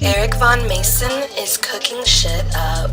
Eric Von Mason is cooking shit up.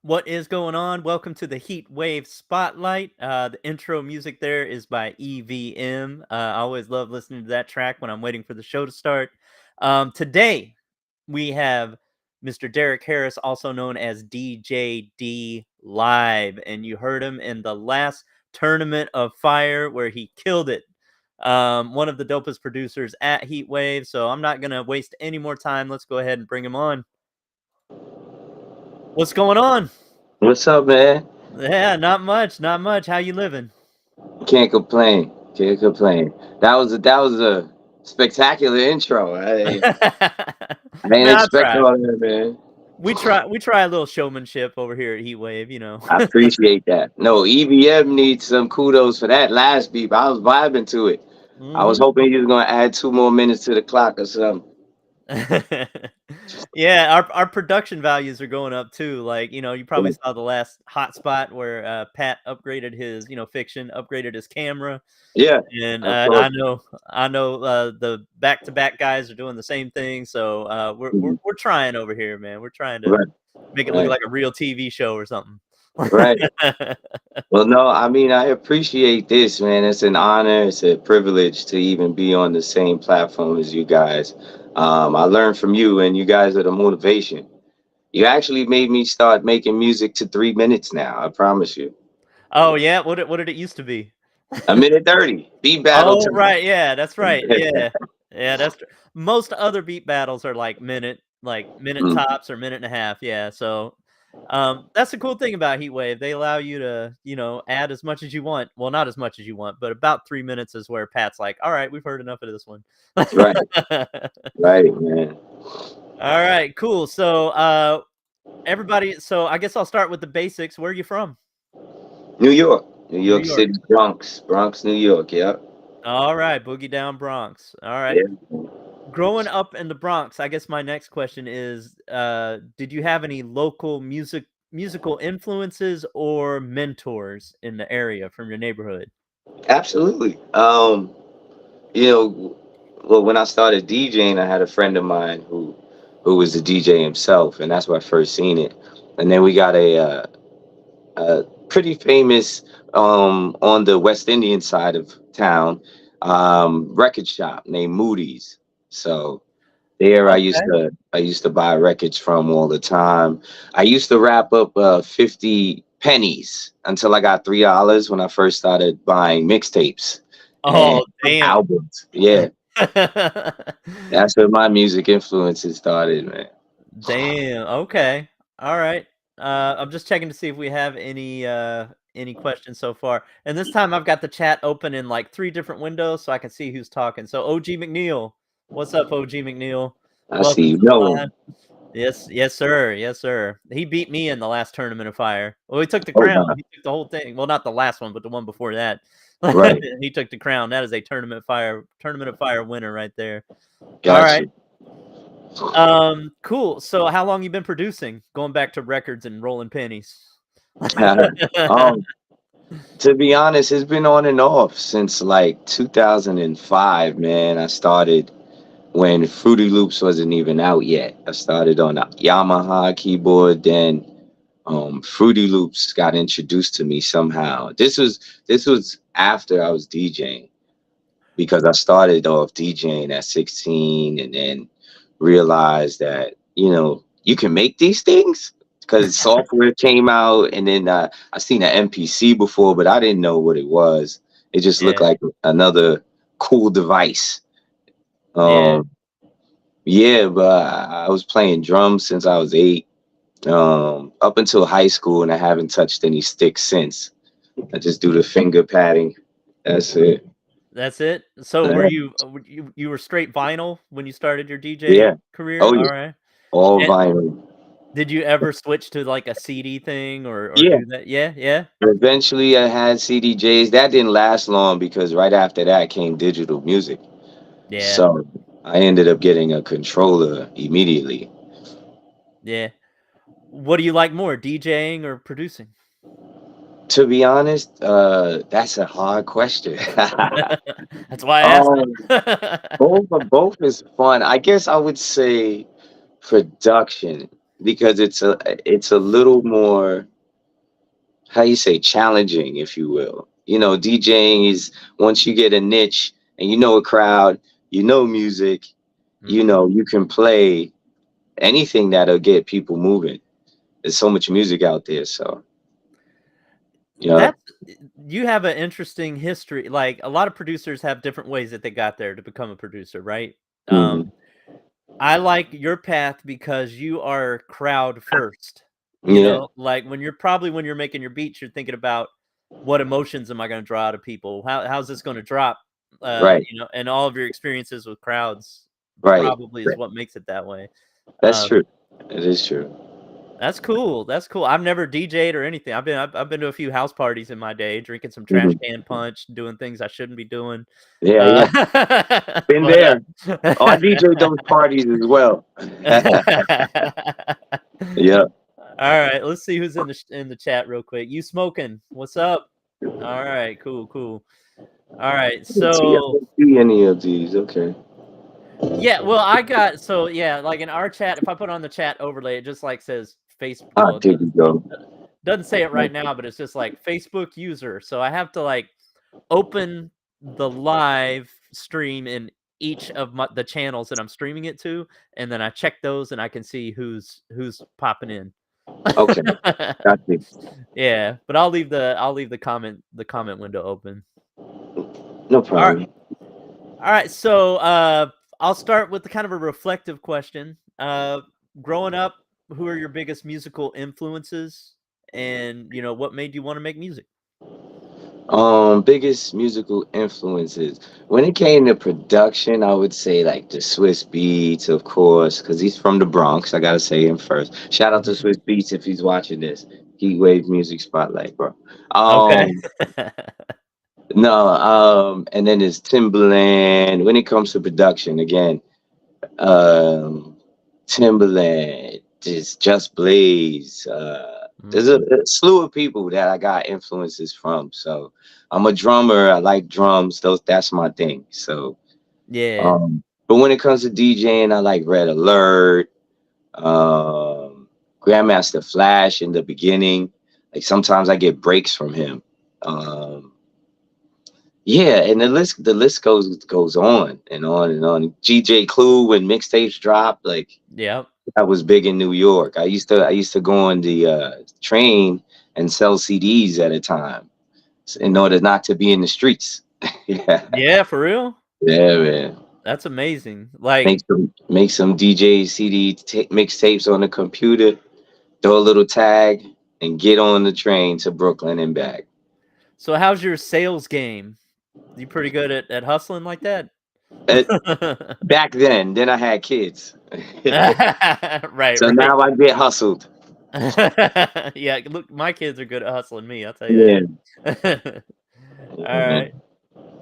What is going on? Welcome to the Heatwave Spotlight. The intro music there is by EVM. I always love listening to that track when I'm waiting for the show to start. Today, we have Mr. Derek Harris, also known as DJD Live, and you heard him in the last Tournament of Fire where he killed it. One of the dopest producers at Heatwave, so I'm not going to waste any more time. Let's go ahead and bring him on. What's going on? What's up, man? Yeah, not much, not much. How you living? Can't complain. Can't complain. That was a spectacular intro. I didn't That's expect right. all that, man. We try a little showmanship over here at Heatwave, you know. I appreciate that. No, EVM needs some kudos for that last beat. I was vibing to it. I was Mhm. hoping he was gonna add 2 more minutes to the clock or something. Yeah, our production values are going up too. Like, you probably saw the last hotspot where Pat upgraded his, fiction, upgraded his camera. Yeah, And of course. I know the back-to-back guys are doing the same thing. So we're we're Mhm. we're trying over here, man. We're trying to Right, make it look right, like a real TV show or something. right. Well, no, I mean, I appreciate this, man. It's an honor, it's a privilege to even be on the same platform as you guys. I learned from you, and you guys are the motivation. You actually made me start making music to 3 minutes now. I promise you. Oh yeah, what did it used to be? 1 minute 30 beat battle Oh time. right, yeah, that's right. Yeah, yeah, most other beat battles are like minute Mm, tops or minute and a half. Yeah, so that's the cool thing about Heatwave. They allow you to add as much as you want. Well, not as much as you want, but about 3 minutes is where Pat's like, all right, we've heard enough of this one. right, right, man. All right, cool. So everybody. So I guess I'll start with the basics. Where are you from? New York, New New York York. City, Bronx, New York. Yeah, All right, boogie down Bronx. All right. yeah. Growing up in the Bronx, I guess my next question is, did you have any local musical influences or mentors in the area from your neighborhood? Absolutely. You know, well, when I started DJing, I had a friend of mine who was a DJ himself, and that's where I first seen it. And then we got a pretty famous on the West Indian side of town record shop named Moody's. So there Okay. I used to buy records from all the time. I used to wrap up 50 pennies until I got $3 when I first started buying mixtapes and Oh, damn. albums. Yeah, that's where my music influences started, man. Damn. Okay. All right. I'm just checking to see if we have any questions so far. And this time I've got the chat open in like 3 different windows so I can see who's talking. So OG McNeil. What's up, OG McNeil? I Welcome see to you the know. live. Yes, sir. Yes, sir. He beat me in the last Tournament of Fire. Well, he took the Oh crown. wow, He took the whole thing. Well, not the last one, but the one before that. right, He took the crown. That is a Tournament of Fire winner right there. All got right. you. Cool. So how long you been producing? Going back to records and rolling pennies. um, to be honest, it's been on and off since like 2005, man. I started when Fruity Loops wasn't even out yet. I started on a Yamaha keyboard, then Fruity Loops got introduced to me somehow. This was after I was DJing because I started off DJing at 16 and then realized that, you can make these things because software came out and then I seen an MPC before, but I didn't know what it was. It just looked Yeah. like another cool device. Yeah. Um, yeah, but I was playing drums since I was 8, up until high school, and I haven't touched any sticks since. I just do the finger padding. That's it. That's it. So were Yeah. you were straight vinyl when you started your Yeah. DJ career? Oh All yeah. right. All And vinyl. did you ever switch to like a CD thing or Yeah. do that? Yeah, yeah. Eventually, I had CDJs. That didn't last long because right after that came digital music. Yeah. So I ended up getting a controller immediately. Yeah. What do you like more, DJing or producing? To be honest, that's a hard question. That's why I asked um, it. both is fun. I guess I would say production because it's a little more, how you say, challenging, if you will. DJing is, once you get a niche and you know a crowd, music, Mhm. you can play anything that'll get people moving. There's so much music out there, so yeah. That's you have an interesting history. Like a lot of producers have different ways that they got there to become a producer, right? Hmm. I like your path because you are crowd first. Yeah, Like when you're making your beats, you're thinking about what emotions am I going to draw out of people? How's this going to drop? right, And all of your experiences with crowds right. probably is what makes it that way. That's Um, true. It is true. that's cool. That's cool. I've never DJ'd or anything. I've been to a few house parties in my day, drinking some trash Hmm. can punch, doing things I shouldn't be doing. Yeah, Uh, yeah. Been but there. Oh, I DJ those parties as well. Yeah. All right, let's see who's in the chat real quick. You smoking? What's up? All right, cool. All right, I so don't see any of these. Okay. yeah, well, I got so yeah, like in our chat, if I put on the chat overlay, it just like says Facebook. Ah, Well, it there we go. doesn't say it right now, but it's just like Facebook user. So I have to like open the live stream in each of the channels that I'm streaming it to, and then I check those, and I can see who's popping in. Okay. Got you. Yeah, but I'll leave the comment window open. No All right, problem. all right. So I'll start with the kind of a reflective question. Growing up, who are your biggest musical influences, and what made you want to make music? Biggest musical influences. When it came to production, I would say like the Swiss Beats, of course, because he's from the Bronx. I gotta say him first. Shout out to Swiss Beats if he's watching this. Heatwave Music Spotlight, bro. Okay. Um, no, and then there's Timbaland. When it comes to production, again, um, Timbaland, Just Blaze. There's Mhm. a slew of people that I got influences from. So I'm a drummer. I like drums. That's my thing. So, Yeah. but when it comes to DJing, I like Red Alert, um, Grandmaster Flash in the beginning. Like sometimes I get breaks from him. Um, yeah, and the list goes on and on and on. GJ Clue when mixtapes drop, like Yep. I was big in New York. I used to go on the train and sell CDs at a time in order not to be in the streets. Yeah, Yeah, for real? yeah, man. That's amazing. Make some DJ CD mixtapes on the computer, throw a little tag, and get on the train to Brooklyn and back. So how's your sales game? You pretty good at hustling like that? Uh, Back then I had kids, Right, so right. now I get hustled. Yeah, look, my kids are good at hustling me, I'll tell you Yeah. that. Alright, Mhm.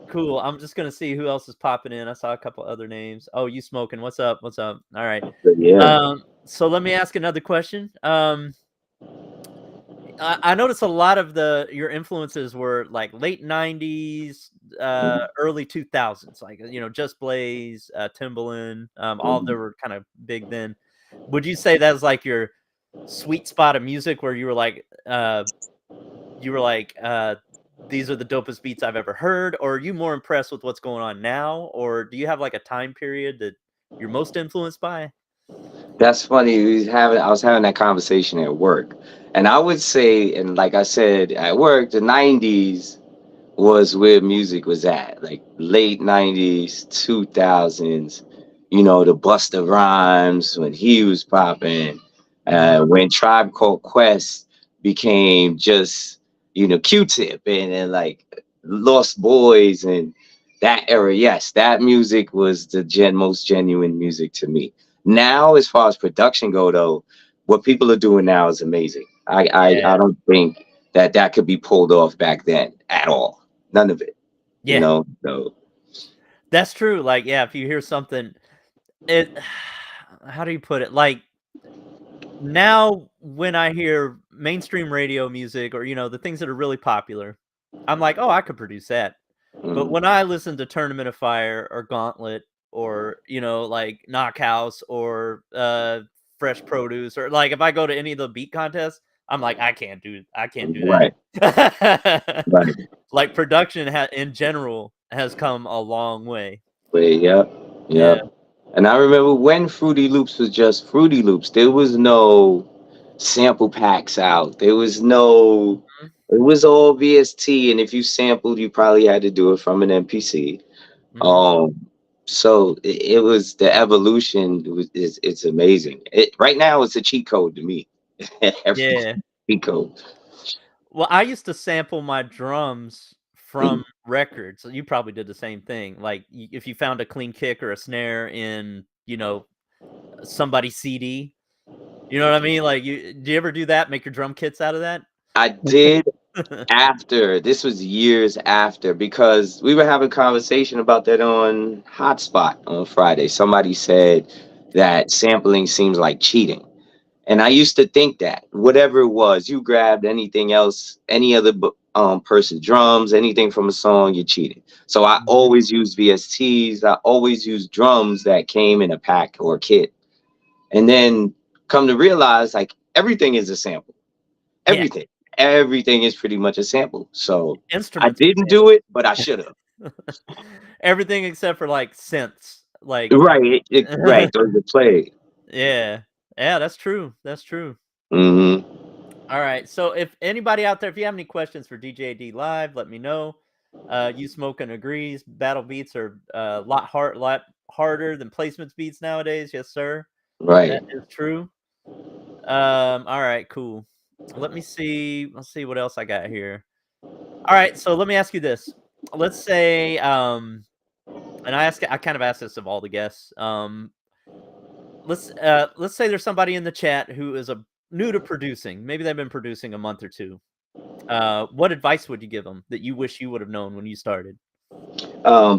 cool. I'm just gonna see who else is popping in. I saw a couple other names. Oh, you smoking. What's up? What's up? Alright. Yeah. So let me ask another question. I noticed a lot of your influences were like late 90s, early 2000s, like, Just Blaze, Timbaland, all of them Mhm. were kind of big then. Would you say that was like your sweet spot of music where you were like, these are the dopest beats I've ever heard, or are you more impressed with what's going on now, or do you have like a time period that you're most influenced by? That's funny. I was having that conversation at work, and I would say, and like I said, at work, the '90s was where music was at, like late '90s, 2000s. The Busta Rhymes when he was popping, Mhm. when Tribe Called Quest became just Q-Tip and like Lost Boys and that era. Yes, that music was the most genuine music to me. Now, as far as production go, though, what people are doing now is amazing. I Yeah. don't think that could be pulled off back then at all. None of it. Yeah. So That's true. Like, yeah, if you hear something, it how do you put it? Like, now when I hear mainstream radio music or, the things that are really popular, I'm like, "Oh, I could produce that." But mm, when I listen to Tournament of Fire or Gauntlet or, like Knockhouse or, Fresh Produce, or like if I go to any of the beat contests, I'm like, I can't do right, that." right. Like, production in general has come a long way. Wait, yep, Yeah. yep. And I remember when Fruity Loops was just Fruity Loops. There was no sample packs out. There was no. Mhm, It was all VST, and if you sampled, you probably had to do it from an MPC. mhm. Um, so it was the evolution it's amazing. Right now it's a cheat code to me. Everything's Yeah. a cheat code. Well, I used to sample my drums Mm, from records. So you probably did the same thing. Like, if you found a clean kick or a snare in, somebody's CD, you know what I mean? Like, do you ever do that? Make your drum kits out of that? I did after. This was years after because we were having a conversation about that on Hotspot on Friday. Somebody said that sampling seems like cheating. And I used to think that whatever it was, you grabbed anything else, any other person's drums, anything from a song, you're cheating. So I Mhm. always used VSTs. I always used drums that came in a pack or a kit. And then come to realize, like everything is a sample. Yeah. Everything, everything is pretty much a sample. So I Instruments are didn't do samples. it, but I should have. Everything except for like synths. Like, Right, right. Those are played. yeah. Yeah, that's true. That's true. Hmm. All right. So if anybody out there, if you have any questions for DJD Live, let me know. You Smoking agrees. Battle beats are a lot harder than placements beats nowadays. Yes, sir. That Right. is true. All right, cool. Let me see. Let's see what else I got here. All right, so let me ask you this. Let's say, and I kind of asked this of all the guests. Let's say there's somebody in the chat who is new to producing. Maybe they've been producing a month or two. What advice would you give them that you wish you would have known when you started?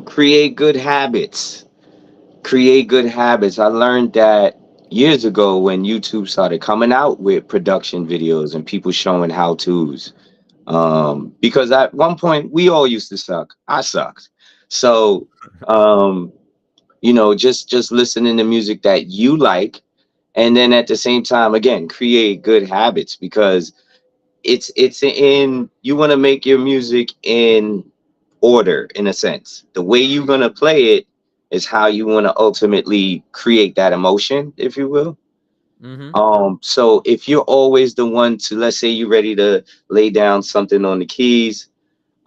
Create good habits. Create good habits. I learned that years ago when YouTube started coming out with production videos and people showing how to's. Because at one point we all used to suck. I sucked. So, um, just listening to music that you like, and then at the same time, again, create good habits because it's in you want to make your music in order in a sense. The way you're going to play it is how you want to ultimately create that emotion, if you will. Mm-hmm. So if you're always the one to, let's say you're ready to lay down something on the keys,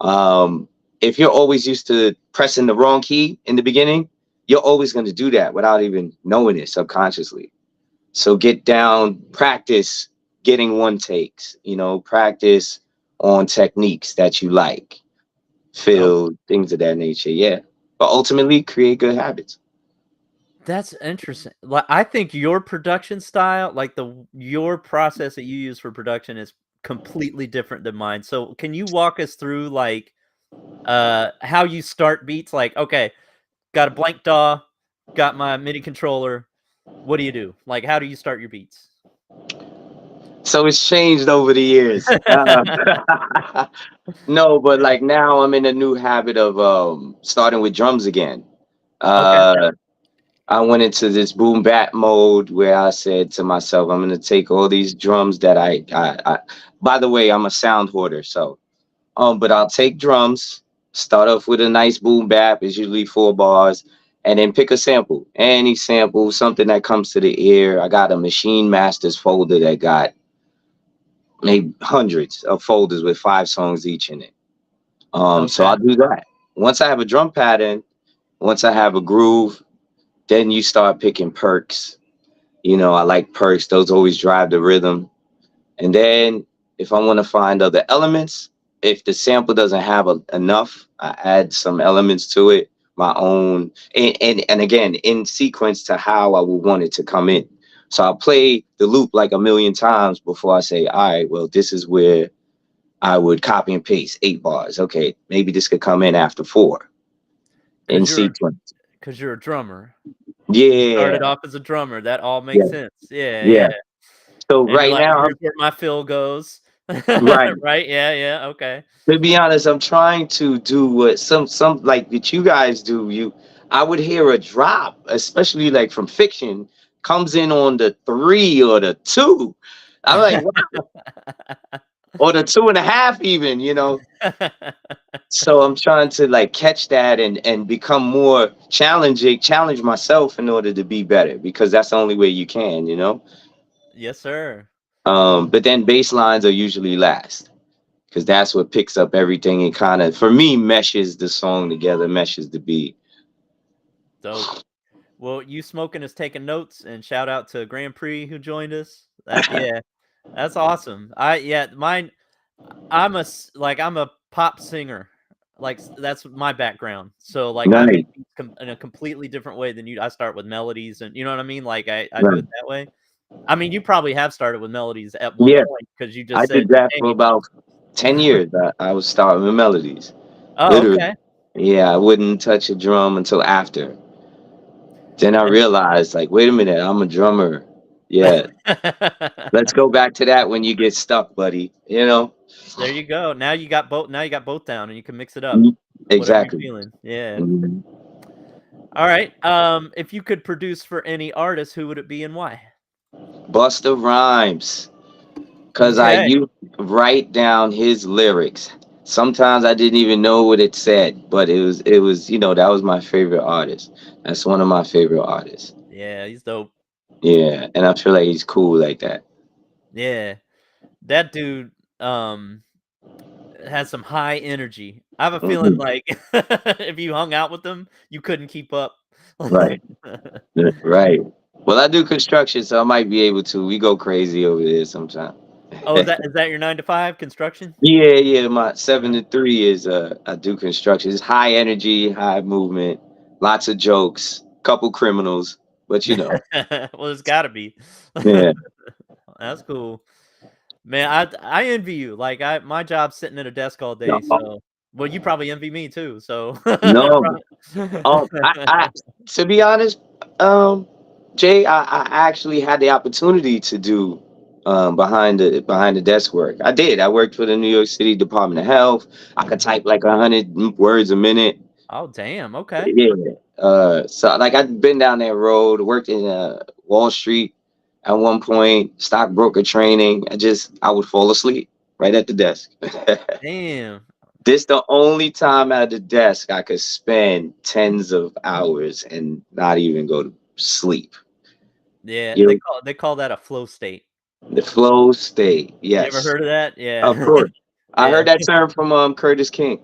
if you're always used to pressing the wrong key in the beginning, you're always going to do that without even knowing it subconsciously. So get down, practice getting one takes, practice on techniques that you like, Oh, feel, things of that nature. Yeah. But ultimately create good habits. that's interesting. Like, I think your production style, like your process that you use for production, is completely different than mine. So, can you walk us through like how you start beats? Like, okay, got a blank DAW, got my MIDI controller. What do you do? Like, how do you start your beats? So it's changed over the years. No, but like now I'm in a new habit of starting with drums again. Okay. Uh I went into this boom bap mode where I said to myself, I'm gonna take all these drums that I by the way, I'm a sound hoarder, so but I'll take drums, start off with a nice boom bap, it's usually 4 bars, and then pick a sample. Any sample, something that comes to the ear. I got a Machine Masters folder that got maybe hundreds of folders with 5 songs each in it. So Okay. I'll do that. Once I have a drum pattern, once I have a groove, then you start picking perks. I like perks, those always drive the rhythm. And then if I want to find other elements, if the sample doesn't have enough, I add some elements to it, my own, and again, in sequence to how I would want it to come in. So I'll play the loop like a million times before I say, all right, well, this is where I would copy and paste 8 bars. Okay, maybe this could come in after 4 in Cause you're sequence. cause you're a drummer. You started Yeah, off as a drummer. That all makes yeah, sense. Yeah, yeah. yeah. So And you're right like, now, here's where my fill goes. right. Right? Yeah, yeah. Okay. To be honest, I'm trying to do what some like that you guys do. I would hear a drop, especially like from fiction, comes in on the 3 or the 2. I'm like, wow, or the 2.5 even. So I'm trying to like catch that and become more challenge myself in order to be better because that's the only way you can. Yes, sir. But then bass lines are usually last because that's what picks up everything and kind of, for me, meshes the song together, meshes the beat. Dope. Well, you smoking is taking notes, and shout out to Grand Prix who joined us. That yeah, that's awesome. Mine. I'm a pop singer. Like that's my background. So like I Nice. make beats in a completely different way than you. I start with melodies, and you know what I mean. Like I do Right. it that way. I mean, you probably have started with melodies at one Yeah, point because you I just said did you that for changed. about 10 years. I was starting with melodies. Oh, Literally. okay. Yeah, I wouldn't touch a drum until after. Then I And realized, like, wait a minute, I'm a drummer. Yeah, let's go back to that when you get stuck, buddy. there you go. Now you got both. Now you got both down, and you can mix it up. Mm, Whatever you're exactly. feeling. Yeah. Mhm. All right. If you could produce for any artist, who would it be and why? Busta Rhymes. Because I Okay. used to write down his lyrics. Sometimes I didn't even know what it said, but it was, that was my favorite artist. That's one of my favorite artists. Yeah, he's dope. Yeah, and I feel like he's cool like that. Yeah. That dude has some high energy. I have a feeling Mhm. like if you hung out with him, you couldn't keep up. Right, right. Well, I do construction, so I might be able to. We go crazy over there sometimes. Oh, is that your 9 to 5 construction? Yeah, yeah. My 7 to 3 is I do construction. It's high energy, high movement, lots of jokes, couple criminals, but you know, Well, there's gotta be. yeah. That's cool. Man, I envy you. Like, my job's sitting at a desk all day, No, so well, you probably envy me too, so no. I Probably to be honest, Jay, I actually had the opportunity to do behind the desk work. I did. I worked for the New York City Department of Health. I could type like 100 words a minute. Oh, damn, okay. Yeah. So like I've been down that road, worked in Wall Street at one point, stockbroker training. I would fall asleep right at the desk. Damn. This the only time at the desk I could spend tens of hours and not even go to sleep. Yeah, You know, they call that a flow state. the flow state. You ever Yes, heard of that? of Yeah. course. I Yeah. heard that term from Curtis King.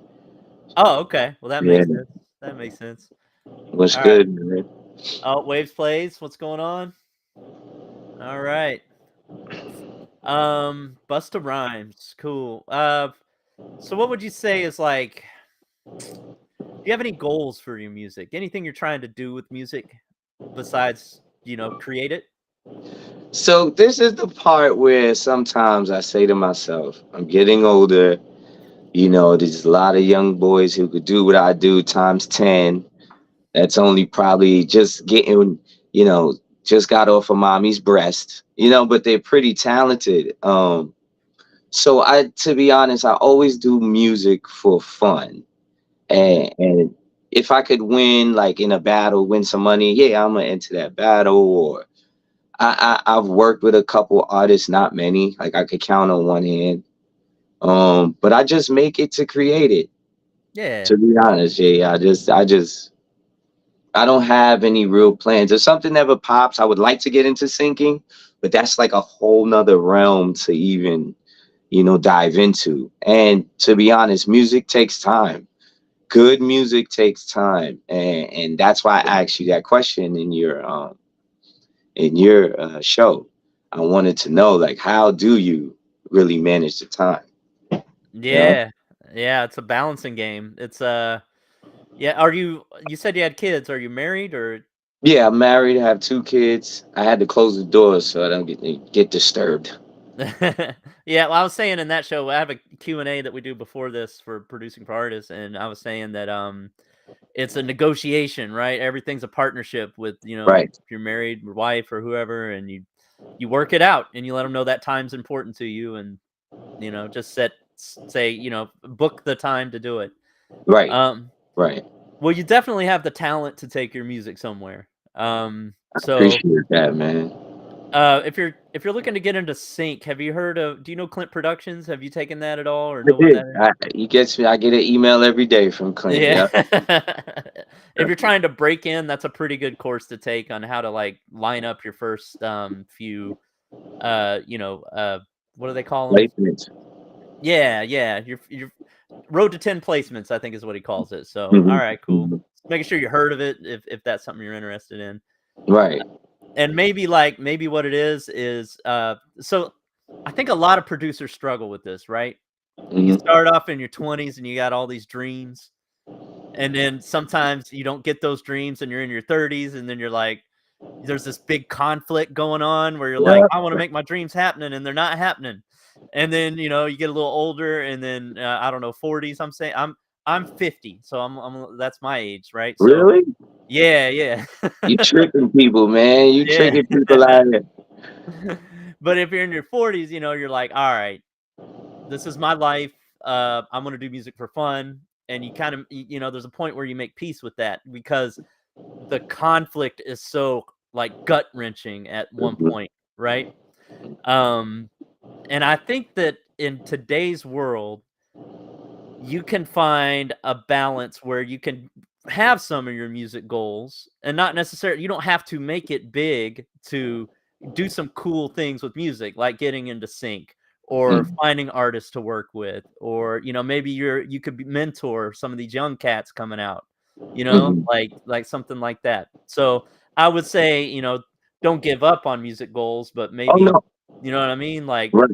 Oh, okay. Well, that Yeah, makes sense. That makes sense. what's Alright. good, man? Oh, Waves Plays, what's going on? Alright. Busta Rhymes, cool. So what would you say is like do you have any goals for your music? Anything you're trying to do with music besides, create it? So this is the part where sometimes I say to myself, I'm getting older. You know, there's a lot of young boys who could do what I do times 10. That's only probably just getting, you know, just got off of mommy's breast, but they're pretty talented. So to be honest, I always do music for fun. And if I could win, like in a battle, win some money, yeah, I'm gonna enter that battle. Or I've worked with a couple artists, not many, like I could count on one hand. But I just make it to create it. Yeah. To be honest, yeah, I don't have any real plans. If something ever pops, I would like to get into sinking, but that's like a whole nother realm to even, dive into. And to be honest, music takes time. Good music takes time, and that's why I asked you that question in your show. I wanted to know, like, how do you really manage the time? You know? Yeah. Yeah, it's a balancing game. Yeah, you said you had kids. Are you married or Yeah, I'm married. I have 2 kids. I had to close the doors so I don't get disturbed. Yeah, well, I was saying in that show, I have a Q&A that we do before this for producing for artists, and I was saying that it's a negotiation, right? Everything's a partnership with, Right, if you're married, your wife or whoever, and you work it out and you let them know that time's important to you and just say, book the time to do it. right, Um right. well, you definitely have the talent to take your music somewhere. So Appreciate that, man. if you're looking to get into sync, have you heard of do you know Clint Productions? Have you taken that at all or I know what did. that is? He gets me. I get an email every day from Clint. Yeah. Yeah. If you're trying to break in, that's a pretty good course to take on how to like line up your first few uh, you know, uh what do they call them? Placements. Yeah, yeah. Your road to 10 placements, I think is what he calls it. So, all Hmm. right, cool. Hmm. Making sure you heard of it if that's something you're interested in. Right. And maybe what it is so I think a lot of producers struggle with this, right? You Hmm. start off in your 20s and you got all these dreams, and then sometimes you don't get those dreams and you're in your 30s and then you're like there's this big conflict going on where you're like, Yeah. I want to make my dreams happening and they're not happening. And then, you get a little older and then I don't know, 40s. I'm 50, so I'm that's my age, right? So Really? yeah, yeah. You tricking people, man. You Yeah. tricking people out here. But if you're in your 40s, you're like, all right, this is my life. I'm gonna do music for fun. And you kind of there's a point where you make peace with that because the conflict is so like gut wrenching at one Mhm. point, right? Um, and I think that in today's world, you can find a balance where you can have some of your music goals and not necessarily you don't have to make it big to do some cool things with music like getting into sync or Mhm. finding artists to work with or maybe you could be mentor some of these young cats coming out Mhm. like something like that. So I would say don't give up on music goals but Oh maybe no. you know what I mean like Right.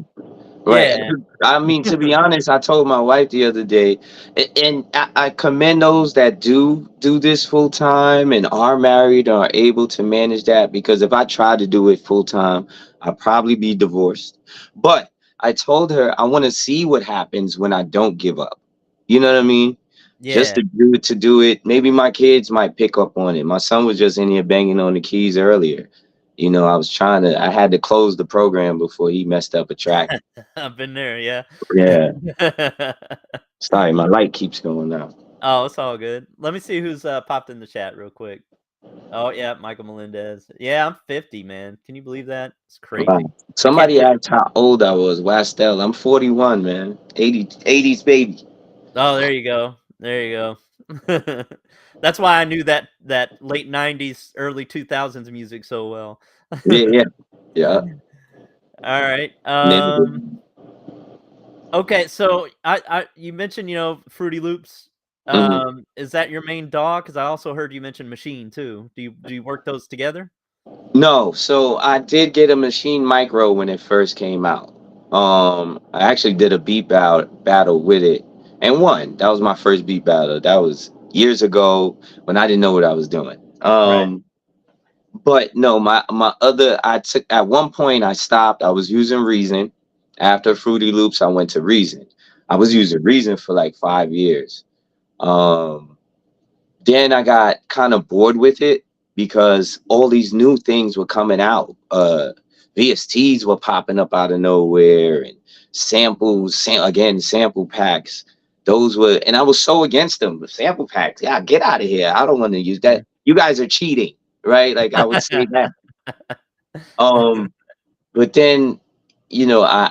Right. Yeah. I mean, to be honest, I told my wife the other day, and I commend those that do this full time and are married or are able to manage that. Because if I tried to do it full time, I'd probably be divorced. But I told her I want to see what happens when I don't give up. You know what I mean? Just Yeah. to do it. Maybe my kids might pick up on it. My son was just in here banging on the keys earlier. I had to close the program before he messed up a track. I've been there, yeah. Yeah. Sorry, my light keeps going out. Oh, it's all good. Let me see who's popped in the chat real quick. Oh yeah, Michael Melendez. Yeah, I'm 50, man. Can you believe that? It's crazy. Wow. I can't Somebody believe. asked how old I was. Wastel. I'm 41, man. 80s baby. Oh, there you go. There you go. That's why I knew that late 90s, early 2000s music so well. Yeah, yeah, yeah. All right. Mm-hmm. Okay, so I you mentioned, Fruity Loops. Is that your main dog? Because I also heard you mention Machine too. Do you work those together? No, so I did get a Machine Micro when it first came out. I actually did a beat battle with it and won. That was my first beat battle. That was years ago when I didn't know what I was doing. Right. But no, my other I took at one point I stopped. I was using Reason. After Fruity Loops, I went to Reason. I was using Reason for like 5 years. Um, then I got kind of bored with it because all these new things were coming out. VSTs were popping up out of nowhere and sample packs. Those were, and I was so against them. Sample packs, yeah, get out of here. I don't want to use that. You guys are cheating, right? Like I would say that. Um, but then,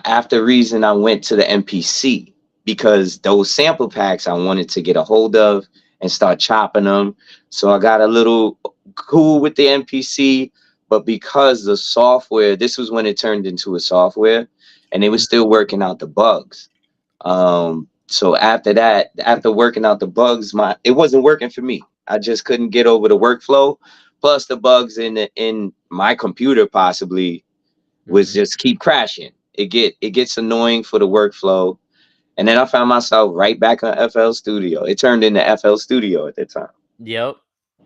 after Reason, I went to the MPC because those sample packs I wanted to get a hold of and start chopping them. So I got a little cool with the MPC, but because the software, this was when it turned into a software, and they were still working out the bugs. So after that, after working out the bugs, it wasn't working for me. I just couldn't get over the workflow. Plus the bugs in my computer possibly was Mhm. just keep crashing. It gets annoying for the workflow. And then I found myself right back on FL Studio. It turned into FL Studio at the time. Yep.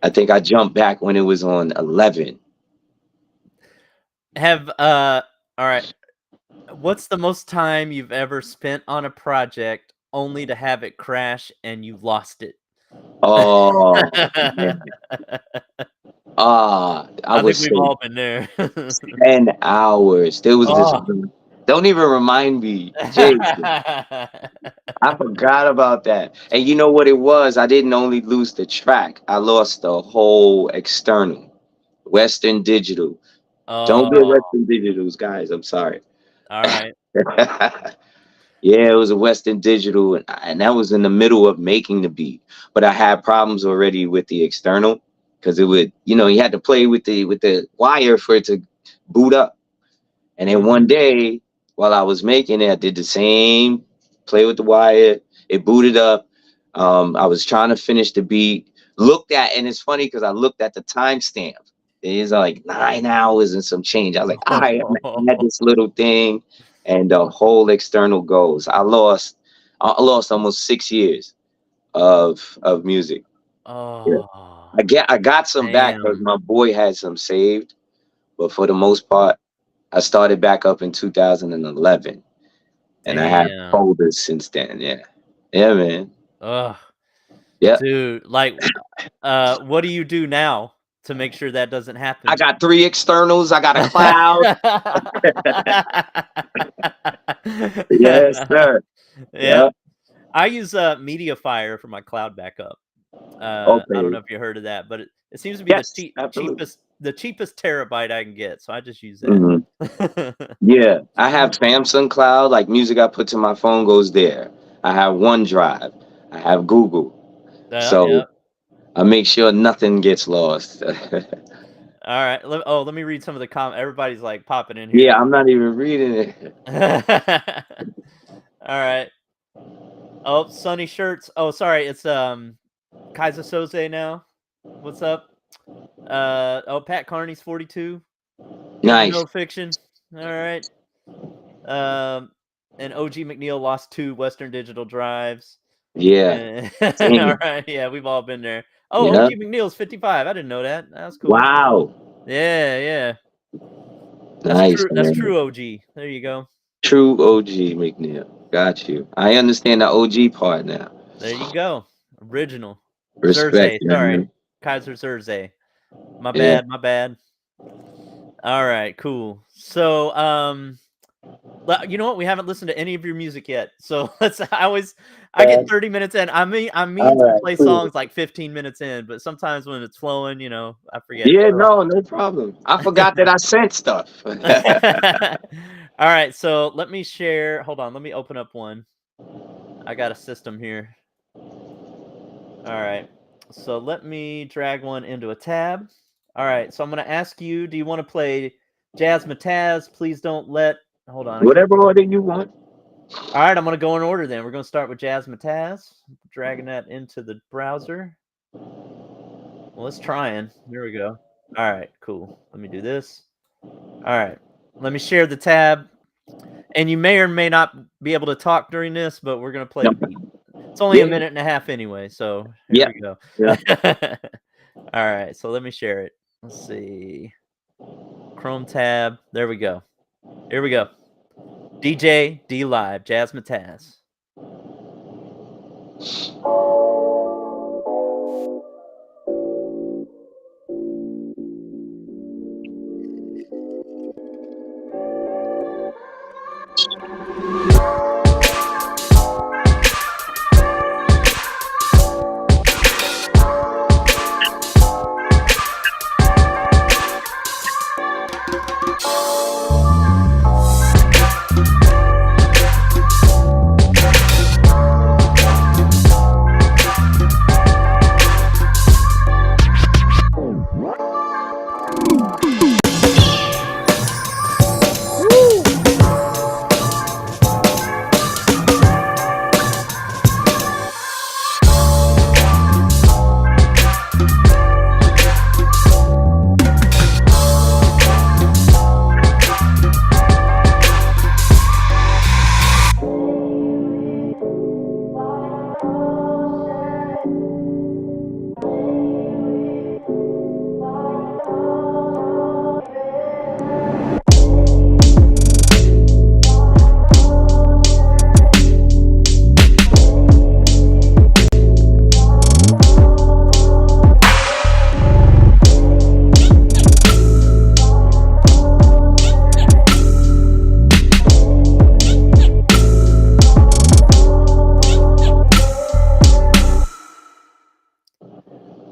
I think I jumped back when it was on 11. Have all right. What's the most time you've ever spent on a project only to have it crash and you lost it? Oh man. I I think would we've say all been there. 10 hours. There was this. Oh. Don't even remind me. Jason. I forgot about that. And you know what it was? I didn't only lose the track, I lost the whole external. Western Digital. Don't get Oh, Western Digitals, guys. I'm sorry. alright. Yeah, it was a Western Digital, and that was in the middle of making the beat. But I had problems already with the external because it would, you had to play with the wire for it to boot up. And then one Mhm. day, while I was making it, I did the same, play with the wire. It booted up. I was trying to finish the beat. And it's funny because I looked at the timestamp. It's like 9 hours and some change. I was like, all right, I'm at this little thing, and the whole external goes. I lost almost 6 years of music. Yeah. Oh, I got some back because damn, my boy had some saved, but for the most part. I started back up in 2011, and I have damn. folders since then. Yeah, yeah, man. Ugh, Yeah, dude, like, what do you do now to make sure that doesn't I happen? got 3 externals. I got a cloud. Yes, sir. Yeah, Yeah. I use, Mediafire for my cloud backup. I don't Okay. know if you heard of that, but it seems to be the Yes, absolutely. cheapest terabyte I can get, so I just use that. Hmm. Yeah, I have Samsung Cloud. Like music I put to my phone goes there. I have OneDrive. I have Google. Yeah, So yeah. I make sure nothing gets lost. Alright, let me read some of the everybody's, like, popping in Yeah, here. I'm not even reading it. Alright. Oh, Sunny Shirts. Oh, sorry, it's, Kaiser Soze now. What's up? Oh, Pat Carney's 42. Into Nice. No Fiction. Alright. Um and OG McNeil lost 2 Western Digital drives. Yeah. And Dang all it. right, yeah, we've all been there. Oh, Yeah. OG McNeil's 55. I didn't know that. That's cool. Wow. Yeah, yeah. Nice, That's man. true OG. There you go. True OG McNeil. Got you. I understand the OG part now. There you go. Original. Respect, Zerzay, sorry. man. Kaiser Zerzay. My Yeah. bad, my bad. All right, cool. So, you know what? We haven't listened to any of your music yet. So I get 30 minutes in. I mean All to right, play cool. songs like 15 minutes in, but sometimes when it's flowing, I forget. Yeah, So no problem. I forgot that I sent stuff. all right, so let me share. Hold on, let me open up one. I got a system here. All right. So let me drag one into a tab. All right, so I'm going to ask you, do you want to play Jazz Mataz? Please don't let. Hold on, I can't Whatever remember. order you want. All right, I'm going to go in order then. We're going to start with Jazz Mataz. Dragging that into the browser. Well, it's trying. There we go. All right, cool. Let me do this. All right. Let me share the tab. And you may or may not be able to talk during this, but we're going to play No. the beat. It's only a Yeah, minute and a half anyway, so here yeah, we go. yeah. All right, so let me share it. Let's see. Chrome tab. There we go. Here we go. DJ D Live, Jazz Mataz.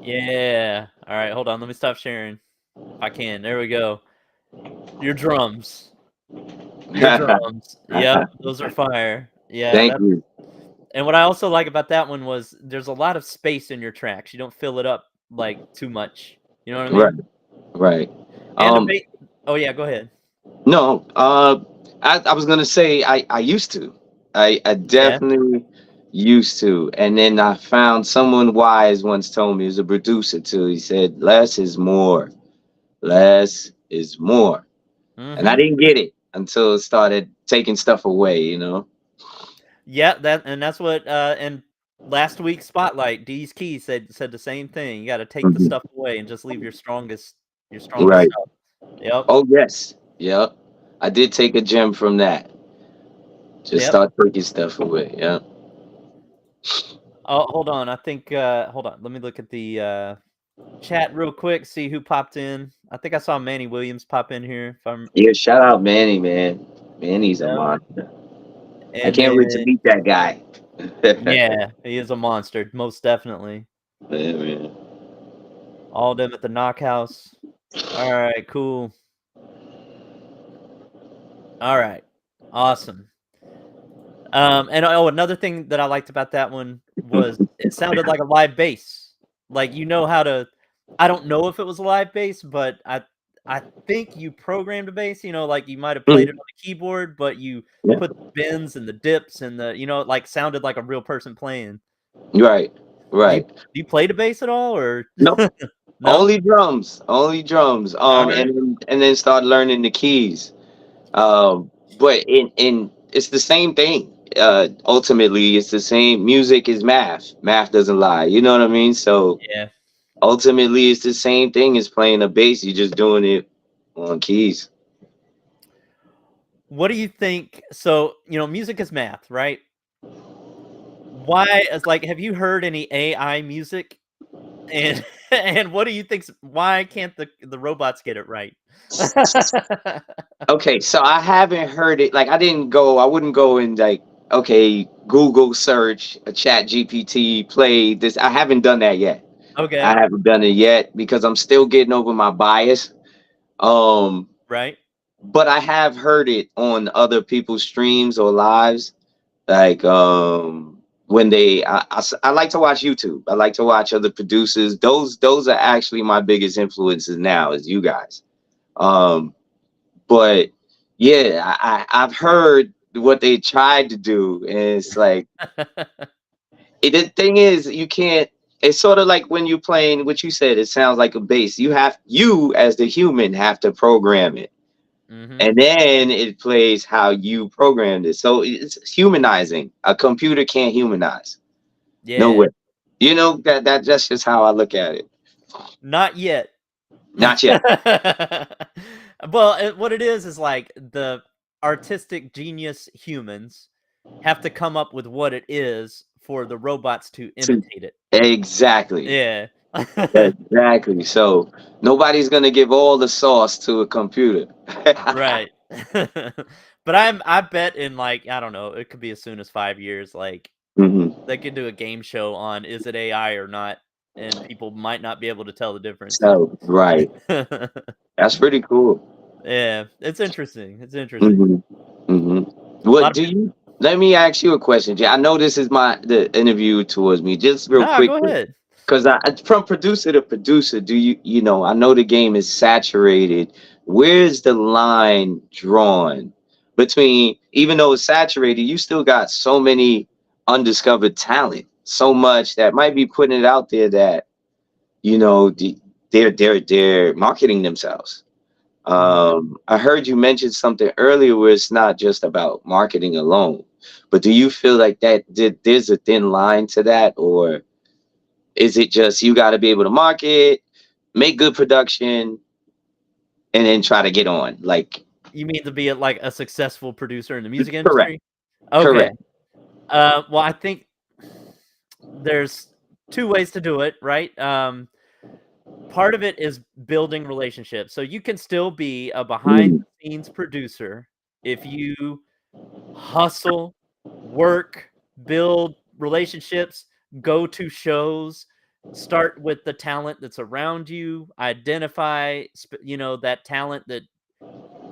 Yeah. All right, hold on. Let me stop sharing. If I can. There we go. Your drums. Your drums. Yep, those are fire. Yeah, Thank that's. you. And what I also like about that one was there's a lot of space in your tracks. You don't fill it up like too much. You know what I Right, mean? right. And the Um, bass. Oh yeah, go ahead. no, I was gonna say I used to. I Yeah. definitely used to. And then I found someone wise once told me, he was a producer too. He said, less is more. Less is more. And I Mm-hmm. didn't get it until it started taking stuff away, you know? Yeah, that's what and last week's spotlight, D's Key said the same thing. You gotta take the Mhm. stuff away and just leave your strongest Right. stuff. Yep. Oh, yes. Yep. I did take a gem from that. Just Yep. start taking stuff away. Yeah. Oh, hold on. I think hold on. Let me look at the chat real quick, see who popped in. I think I saw Manny Williams pop in here. If I'm Yeah, shout out Manny, man. Manny's a Yep. monster. I And can't wait to then meet that guy. yeah, he is a monster, most definitely. Yeah, man. All of them at the Knock House. All right, cool. All right. Awesome. And another thing that I liked about that one was it sounded like a live bass. Like how to. I don't know if it was a live bass, but I think you programmed a bass. Like you might have played it Mhm. on the keyboard, but you Yeah. put the bends and the dips and like sounded like a real person playing. Right. Do you Right. do you play the bass at all, or Nope. no? Only drums. Only drums. All right. And then start learning the keys. But in it's the same thing. Ultimately, it's the same. Music is math. Math doesn't lie. You know what I mean? So Yeah. ultimately, it's the same thing as playing a bass. You're just doing it on keys. What do you think? So, music is math, right? Why is like, have you heard any AI music? And and what do you think? Why can't the robots get it right? Okay, so I haven't heard it. Like I wouldn't go and like, okay, Google search a chat GPT, play this. I haven't done that yet. I Okay, haven't done it yet because I'm still getting over my bias. Um, right. but I have heard it on other people's streams or lives. Like when I like to watch YouTube. I like to watch other producers. Those are actually my biggest influences now, is you guys. Um, but yeah, I've heard what they tried to do, and it's like the thing is you can't. It's sort of like when you're playing what you said. It sounds like a bass. You as the human have to program it, Mhm. and then it plays how you programmed it. So it's humanizing. A computer can't humanize. No Yeah. way. You know that's just how I look at it. Not yet. Not yet. Well, what it is like the artistic genius humans have to come up with what it is for the robots to To- imitate it. Exactly. Yeah. Exactly. So nobody's gonna give all the sauce to a computer. Right. But I bet in, like, I don't know, it could be as soon as 5 years, like, hmm they could do a game show on is it AI or not, and people might not be able to tell the difference. So right, that's pretty cool. Yeah, it's interesting, it's interesting. hmm hmm A lot What of do people. you? Let me ask you a question, Jay. I know this is the interview towards me. Just real Nah, quick, go ahead. because from producer to producer, do you know? I know the game is saturated. Where's the line drawn between? Even though it's saturated, you still got so many undiscovered talent, so much that might be putting it out there that they're marketing themselves. Mhm. I heard you mention something earlier where it's not just about marketing alone, but do you feel like there's a thin line to that, or is it just you got to be able to market, make good production, and then try to get on? Like, You mean to be a like, a successful producer in the music correct, industry? Okay. correct. Well, I think there's 2 ways to do it, right? Part of it is building relationships. So you can still be a behind Mm, the scenes producer if you hustle, work, build relationships, go to shows, start with the talent that's around you, identify, that talent that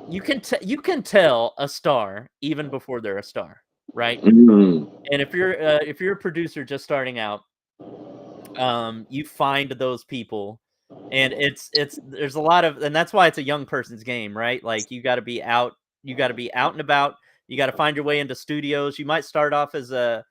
you can tell a star even before they're a star, right? mm, And if you're a producer just starting out, you find those people, and it's there's a lot of, and that's why it's a young person's game, right? Like you got to be out and about. You got to find your way into studios. You might start off as a,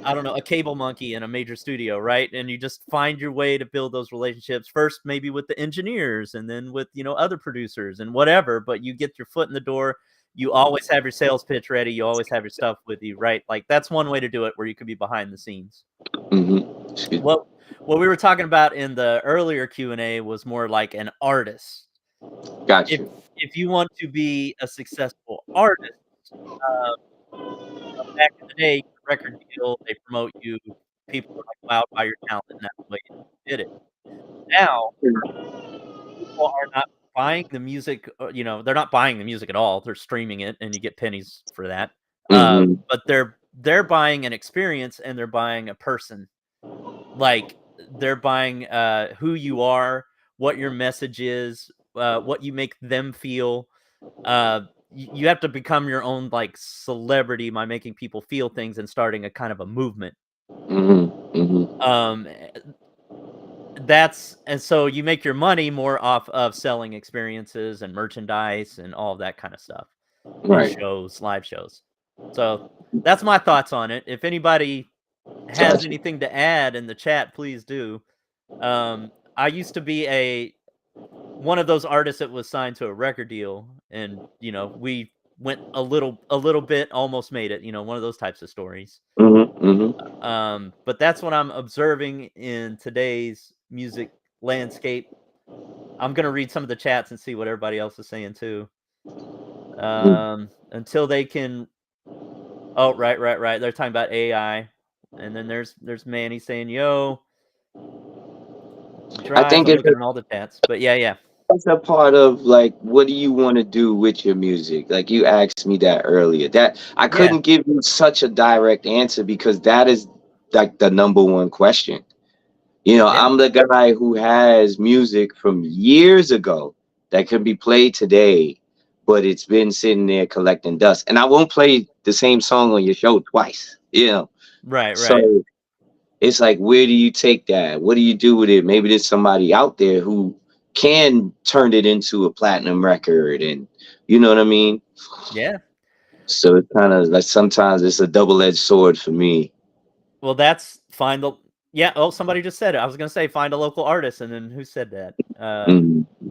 I don't know, a cable monkey in a major studio, right? And you just find your way to build those relationships first, maybe with the engineers, and then with other producers and whatever. But you get your foot in the door. You always have your sales pitch ready. You always have your stuff with you, right? Like that's one way to do it, where you could be behind the scenes. Excuse me. What we were talking about in the earlier Q&A was more like an artist. Got If you. if you want to be a successful artist, uh, back in the day, record deal, they promote you, people are like wowed by your talent, and that's the way you did it. Now, people are not buying the music, they're not buying the music at all, they're streaming it, and you get pennies for that. hmm But they're buying an experience, and they're buying a person. Like, they're buying, who you are, what your message is, what you make them feel. You have to become your own, like, celebrity by making people feel things and starting a kind of a movement. hmm hmm Um, eh, that's and so you make your money more off of selling experiences and merchandise and all of that kinda stuff, and Right. shows, live shows. So, that's my thoughts on it. If anybody has Got you. anything to add in the chat, please do. I used to be one of those artists that was signed to a record deal, and, we went a little bit, almost made it. One of those types of stories. But that's what I'm observing in today's music landscape. I'm gonna read some of the chats and see what everybody else is saying too. Until they can. Oh, right. They're talking about AI, and then there's Manny saying, "Yo, I drive." think I'm looking at all the chats, but yeah. That's a part of like, what do you want to do with your music? Like you asked me that earlier. That I couldn't give you such a direct answer because that is like the number one question. Yeah. I'm the guy who has music from years ago that can be played today, but it's been sitting there collecting dust. And I won't play the same song on your show twice. Right. So it's like, where do you take that? What do you do with it? Maybe there's somebody out there who can turn it into a platinum record, and you know what I mean? Yeah. So it's kind of like sometimes it's a double-edged sword for me. Well, that's find the. Yeah. Oh, somebody just said it. I was gonna say find a local artist, and then who said that?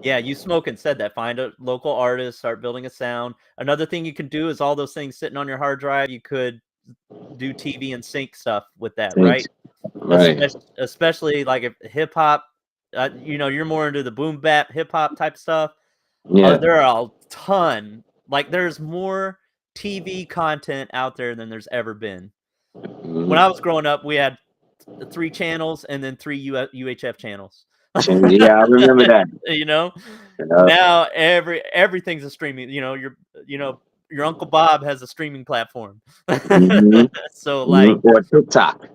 Yeah, you smoking said that. Find a local artist, start building a sound. Another thing you can do is all those things sitting on your hard drive. You could do TV and sync stuff with that, right? Right. Especially like if hip hop, you're more into the boom bap hip hop type stuff. Yeah. There are a ton. Like there's more TV content out there than there's ever been. When I was growing up, we had 3 channels and then 3 UHF channels. Yeah, I remember that. Now everything's a streaming. Your Uncle Bob has a streaming platform. So like, or TikTok.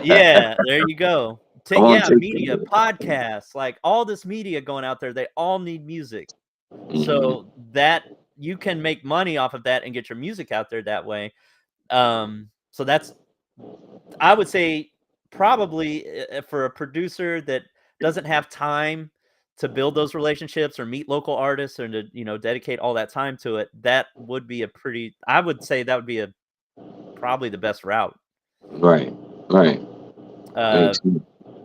Yeah, there you go. On Media, podcasts, like all this media going out there, they all need music. So that you can make money off of that and get your music out there that way. So that's, I would say, probably for a producer that doesn't have time to build those relationships or meet local artists or to dedicate all that time to it, that would be I would say that would be probably the best route. Right.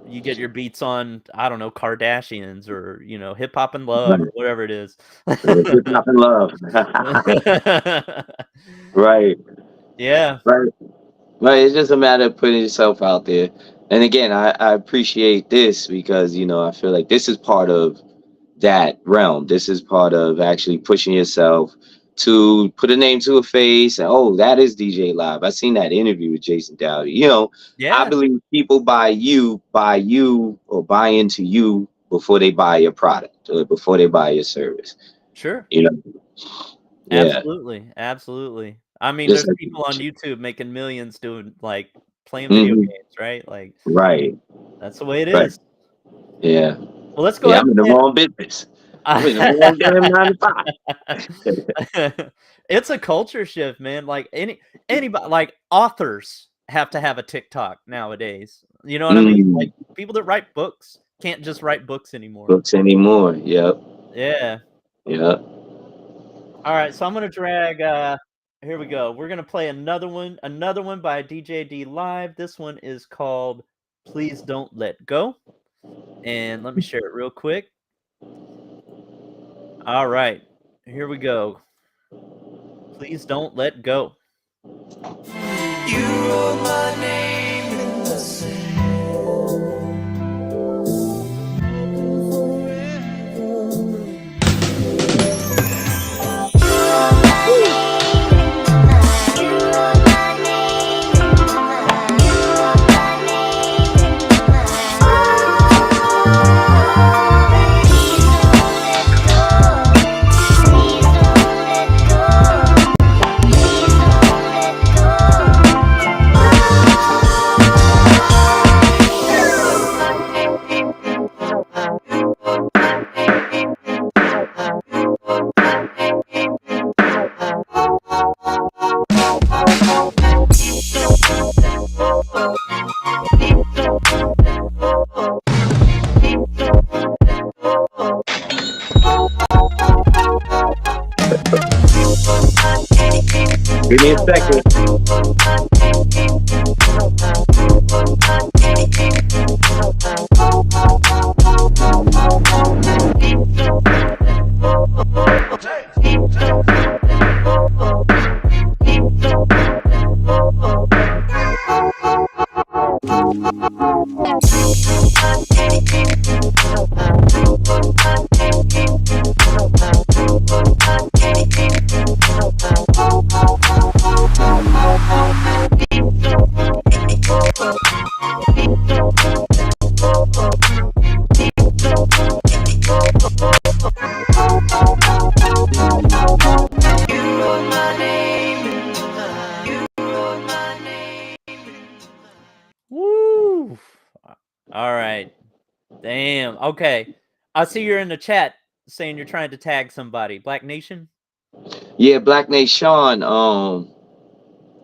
You get your beats on, I don't know, Kardashians or Hip Hop and Love or whatever it is. Hip Hop and Love. Right. Yeah. Right. It's just a matter of putting yourself out there. And again, I appreciate this because I feel like this is part of that realm. This is part of actually pushing yourself to put a name to a face. And, oh, that is DJ Live. I seen that interview with Jason Dowdy. Yeah. I believe people buy you or buy into you before they buy your product or before they buy your service. Sure. Yeah. Absolutely. I mean, there's people on YouTube making millions doing like playing video games, right? Like, right. That's the way it is. Yeah. Well, let's go ahead. I'm in the wrong business. I'm in the wrong damn 9 to 5. It's a culture shift, man. Like anybody, like authors have to have a TikTok nowadays. You know what I mean? Like people that write books can't just write books anymore. Yep. Yeah. All right, so I'm gonna drag. Here we go. We're gonna play another one by DJ D Live. This one is called "Please Don't Let Go," and let me share it real quick. All right, here we go. Please don't let go. You wrote my name in the sand. Give me a second. All right. Damn. Okay. I see you're in the chat saying you're trying to tag somebody. Black Nation? Yeah, Black Nation.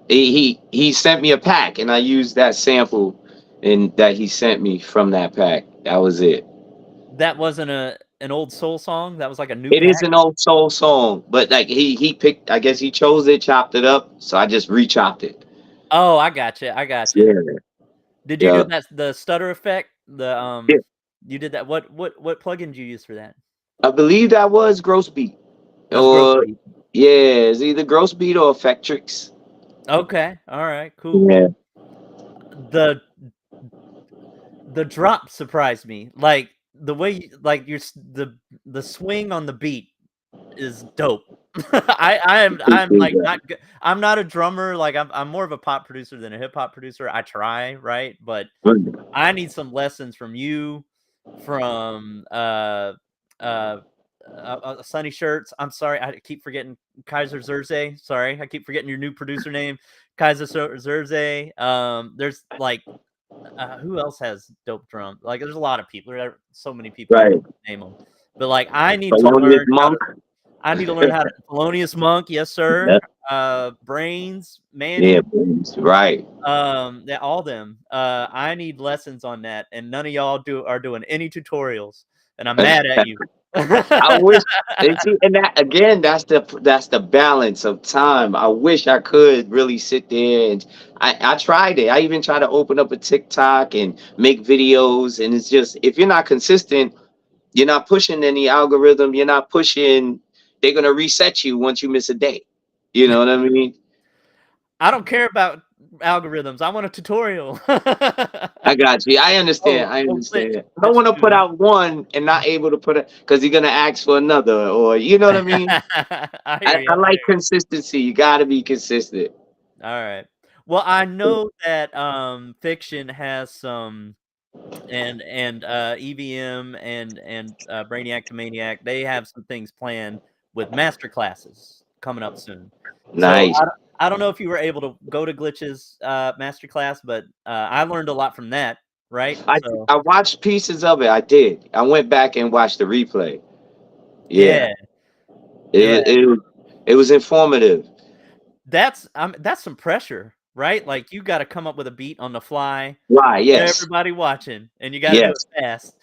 He sent me a pack, and I used that sample, and that he sent me from that pack. That was it. That wasn't an old soul song? That was like a new It is pack? an old soul song, but like he picked. I guess he chose it, chopped it up, so I just re-chopped it. Oh, I gotcha. I gotcha. Yeah, Did you do yeah, that the stutter effect? yeah. You did that. What plugin did you use for that? I believe that was Gross Beat, That's Gross or Beat. yeah, it's either Gross Beat or Effectrix. Okay. All right. Cool. Yeah, The the drop surprised me. Like the way like the swing on the beat is dope. I'm like appreciate not I'm not a drummer. Like I'm more of a pop producer than a hip hop producer. I try, right? But that. I need some lessons from you, from uh, Sunny Shirts. I'm sorry, I keep forgetting Kaiser Zerze. Sorry, I keep forgetting your new producer name, Kaiser Zerze. There's like who else has dope drum? Like, there's a lot of people. There are so many people I Right, can't name them. But like, I need to Thelonious learn how to. Monk. I need to learn how to. Thelonious Monk, yes sir. Yeah, Brains, yeah, Manny. right. All them. I need lessons on that, and none of y'all are doing any tutorials, and I'm mad at you. I wish, and see, and that again, that's the balance of time. I wish I could really sit there, and I tried it. I even tried to open up a TikTok and make videos, and it's just, if you're not consistent, you're not pushing any algorithm. You're not pushing. They're gonna reset you once you miss a day. You know what I mean? I don't care about algorithms. I want a tutorial. I got you. I understand. Oh, I Glitch, understand. I don't Glitch want to put too. out one and not able to put it because you're gonna ask for another, or you know what I mean. I I, hear you. I like consistency. You got to be consistent. All right. Well, I know that Fiction has some and EVM and Brainiac the Maniac, they have some things planned with master classes coming up soon. So Nice. I don't know if you were able to go to Glitch's master class, but I learned a lot from that, right? I So I watched pieces of it. I did. I went back and watched the replay. Yeah, yeah, it yeah. was it was it was informative. That's some pressure, right? Like you got to come up with a beat on the fly Why? with Yes, everybody watching, and you got to do yes, it fast.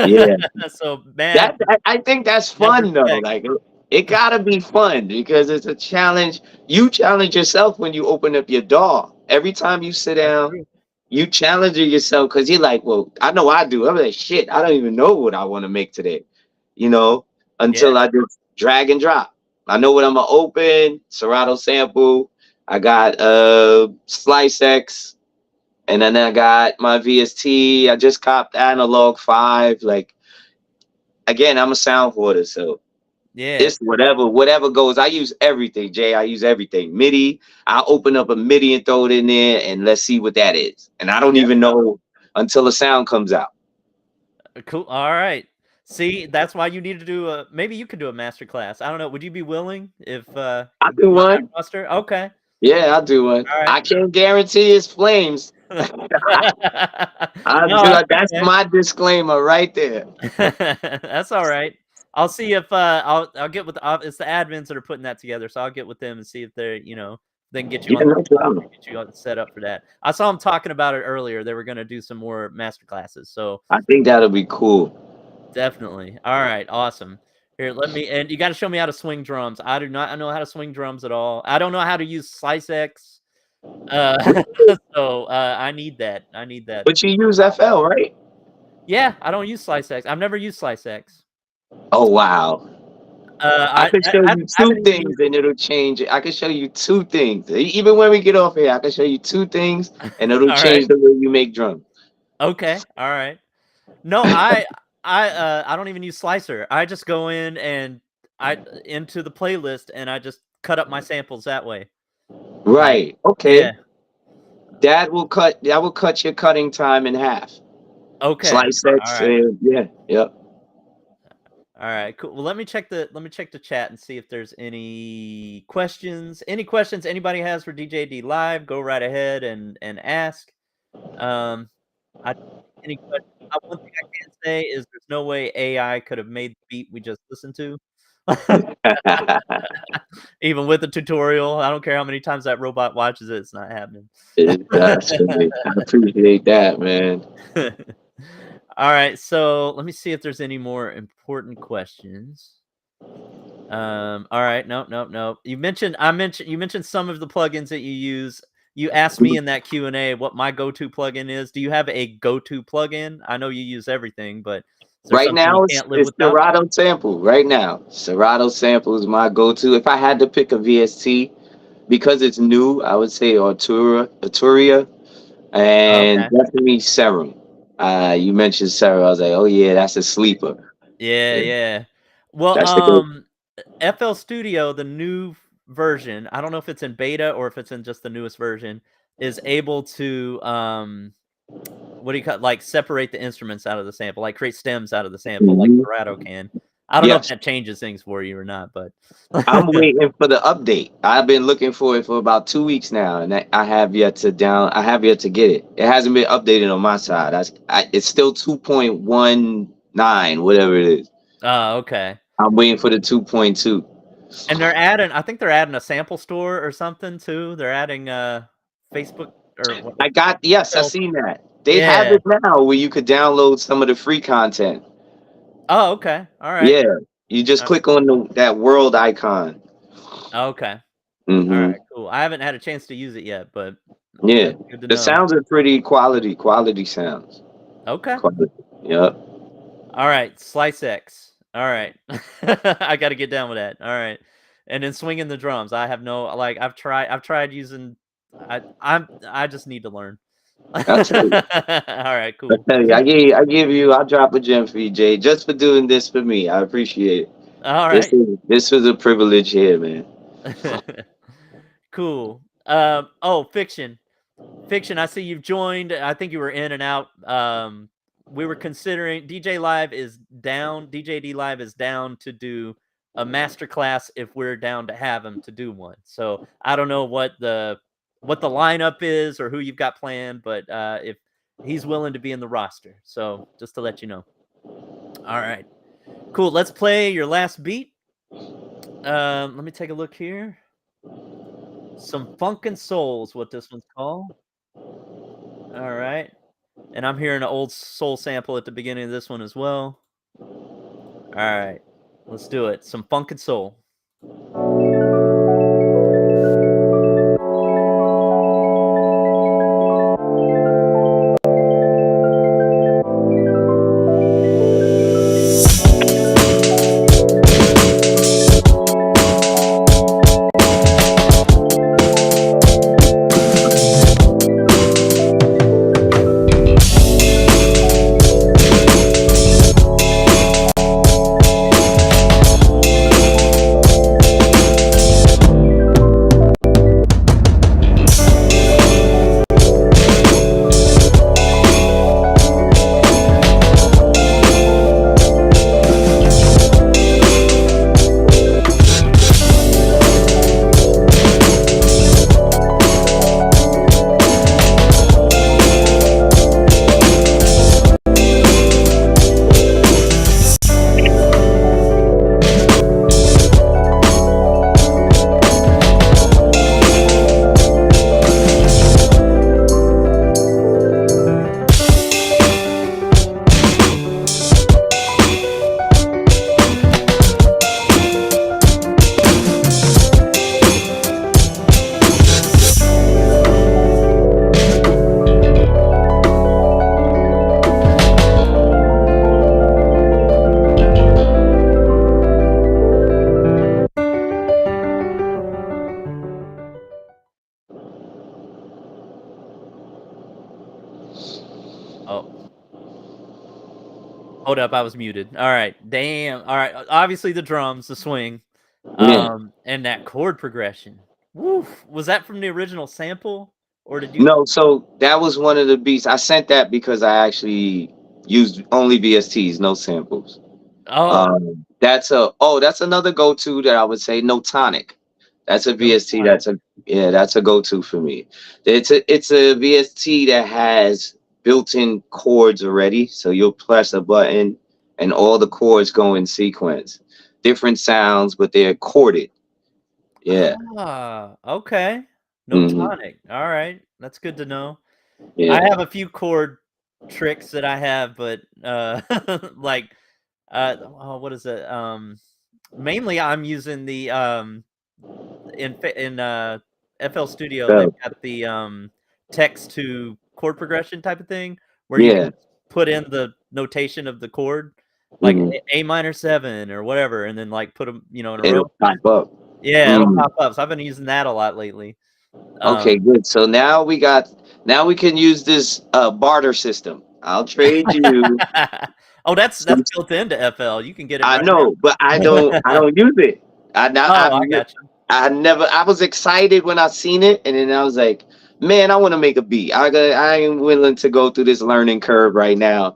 yeah. So mad, I think that's mad fun though. respect. Like it gotta be fun because it's a challenge. You challenge yourself when you open up your door. Every time you sit That's down, true. you challenge yourself because you're like, well, I know I do. I'm like, shit, I don't even know what I want to make today. You know, Yeah. until I just drag and drop. I know what I'm gonna open. Serato sample. I got Slice X, and then I got my VST. I just copped Analog 5. Like again, I'm a sound hoarder, so Yeah. it's whatever goes. I use everything, Jay. I use everything. MIDI. I open up a MIDI and throw it in there, and let's see what that is. And I don't Yeah. even know until the sound comes out. Cool. All right. See, that's why you need to do a maybe you could do a master class. I don't know. Would you be willing if I you get do on that one. roster? Okay. Yeah, I'll do one. All right. I can't guarantee it's flames. I'll No, do that's it. That's okay. my disclaimer right there. That's all right. I'll see if I'll get with it's the admins that are putting that together, so I'll get with them and see if they're they can get you Yeah, on no problem. get you set up for that. I saw them talking about it earlier. They were going to do some more master classes, so I think that'll be cool. definitely. All right, awesome. Here, let me and you got to show me how to swing drums. I do not know how to swing drums at all. I don't know how to use Slice X. Uh, so I need that. I need that. But you use FL, right? Yeah, I don't use Slice X. I've never used Slice X. Oh wow. I can show I you two haven't even things and it'll change it. I can show you two things. Even when we get off here, I can show you two things and it'll all right. change the way you make drums. Okay. All right. No, I don't even use Slicer. I just go in and I into the playlist and I just cut up my samples that way. Like, Right. yeah. Okay. That will cut your cutting time in half. Okay. Slice All X, right. yeah, yep. All right. Cool. Well, let me check the chat and see if there's any questions. Any questions anybody has for DJD Live, go right ahead and ask. Um I any questions. One thing I can say is there's no way AI could have made the beat we just listened to. Even with the tutorial, I don't care how many times that robot watches it, it's not happening. That's great. I appreciate that, man. All right, so let me see if there's any more important questions. All right, nope. You mentioned some of the plugins that you use. You asked me in that Q&A what my go-to plugin is. Do you have a go-to plugin? I know you use everything, but is there Right something you now, can't live it's without? Serato Sample. Right now, Serato Sample is my go-to. If I had to pick a VST, because it's new, I would say Arturia, and Okay. definitely Serum. You mentioned Serum. I was like, oh yeah, that's a sleeper. Yeah. Well, That's the go. FL Studio, the new version, I don't know if it's in beta or if it's in just the newest version, is able to what do you call like separate the instruments out of the sample, like create stems out of the sample, like Mhm. Serato can. I don't know if Yes. that changes things for you or not, but I'm waiting for the update. I've been looking for it for about 2 weeks now, and I have yet to I have yet to get it. It hasn't been updated on my side. It's still 2.19, whatever it is. oh, okay. I'm waiting for the 2.2. And I think they're adding a sample store or something too. They're adding Facebook or what? Yes, I FL seen that. They have Yeah. it now where you could download some of the free content. Oh, okay. All right. Yeah, you just click on that world icon. Okay. All Hmm. right, cool. I haven't had a chance to use it yet, but Yeah, that's good to the know. sounds are pretty quality sounds. Okay. Quality. Yep. All right, Slice X. All right. I got to get down with that. All right. And then swinging the drums. I have no like I've tried using I just need to learn. All I'll tell you. right, I cool. tell you, I'll drop a gem for you, Jay, just for doing this for me. I appreciate it. All This right. is this was a privilege here, man. Cool. Oh, Fiction. Fiction, I see you've joined. I think you were in and out. We were considering DJ D Live is down to do a master class if we're down to have him to do one. So I don't know what the lineup is or who you've got planned, but if he's willing to be in the roster. So just to let you know. All right. Cool. Let's play your last beat. Let me take a look here. Some Funkin' Souls, what this one's called. All right. And I'm hearing an old soul sample at the beginning of this one as well. All right. Let's do it. Some Funkin' Soul. Oh, hold up. I was muted. All right. Damn. All right. Obviously, the drums, the swing, Yeah. and that chord progression. Woof. Was that from the original sample? Or did you? No, so that was one of the beats. I sent that because I actually used only VSTs, no samples. Oh, That's another go-to that I would say, no tonic. That's a no VST. tonic. That's a go-to for me. It's a VST that has built-in chords already. So you'll press a button and all the chords go in sequence. Different sounds, but they're chorded. Yeah. Ah, okay. No Hmm. tonic. All right, that's good to know. I Yeah. have a few chord tricks that I have, but like, oh, what is it? Mainly I'm using the in FL Studio. They've So, got the text to chord progression type of thing where you yeah. can put in the notation of the chord, like Hmm. A minor 7 or whatever, and then like put them, in a row. It'll pop up. Yeah, it'll Mm. pop up. So I've been using that a lot lately. Okay, Um, good. So now we can use this barter system. I'll trade you. oh, that's some- built into FL. You can get it I right there. know, but I don't use it. Oh, I got you. I was excited when I seen it, and then I was like, man, I want to make a beat. I am willing to go through this learning curve right now.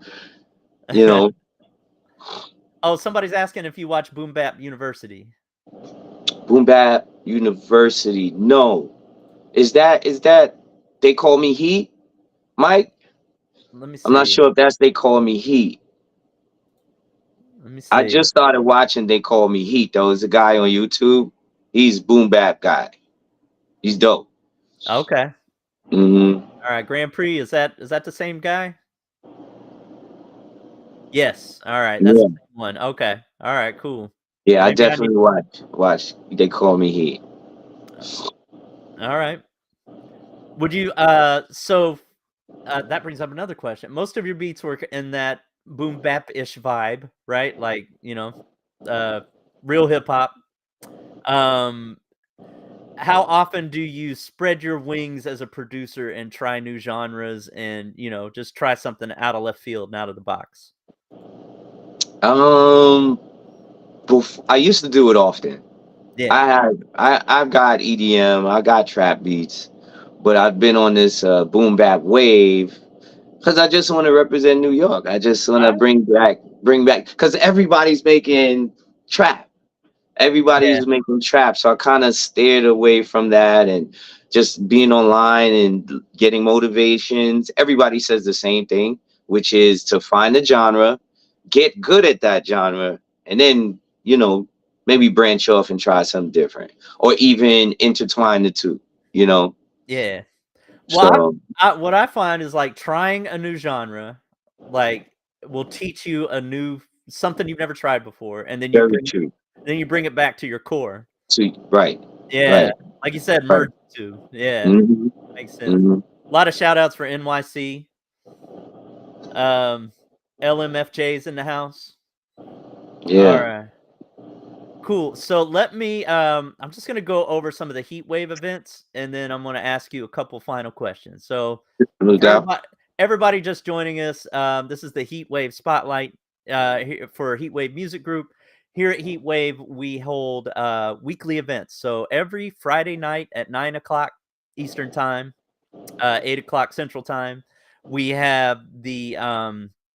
You know, Oh, somebody's asking if you watch Boom Bap University. Boom Bap University. No, is that they call me Heat, Mike? Let me I'm not see. sure if that's they call me Heat. Let me I see. just started watching They Call Me Heat. Though, there's a guy on YouTube. He's boom bap guy. He's dope. Okay. Hmm. All right. Grand Prix. Is that the same guy? Yes. All right. That's Yeah, the same one. Okay. All right. Cool. yeah. I Maybe I need. definitely watch. They Call Me Heat. All right. Would you? So that brings up another question. Most of your beats were in that boom bap ish vibe, right? Like uh, real hip hop. Um, how often do you spread your wings as a producer and try new genres and just try something out of left field and out of the box? Um, I used to do it often. Yeah. I've got EDM. I got trap beats, but I've been on this boom bap wave because I just want to represent New York. I just want All to right. bring back because everybody's making trap. Yeah. Everybody's making traps, so I kind of steered away from that and just being online and getting motivations. Everybody says the same thing, which is to find a genre, get good at that genre, and then maybe branch off and try something different, or even intertwine the two. You know, Yeah. Well, so what I find is like trying a new genre, like will teach you a new something you've never tried before, and then very true. you bring it back to your core. So, right, Yeah. right, Like you said, right. merge the two. Yeah. Hmm. Makes sense. Hmm. A lot of shout outs for NYC. Um, LMFJ's in the house. All Yeah, right. Cool. So let me I'm just going to go over some of the heat wave events and then I'm going to ask you a couple final questions. So no for doubt. everybody just joining us, this is the Heat Wave Spotlight for Heat Wave Music Group. Here at Heat Wave, we hold weekly events. So every Friday night at 9 o'clock Eastern Time, 8 o'clock Central Time, we have the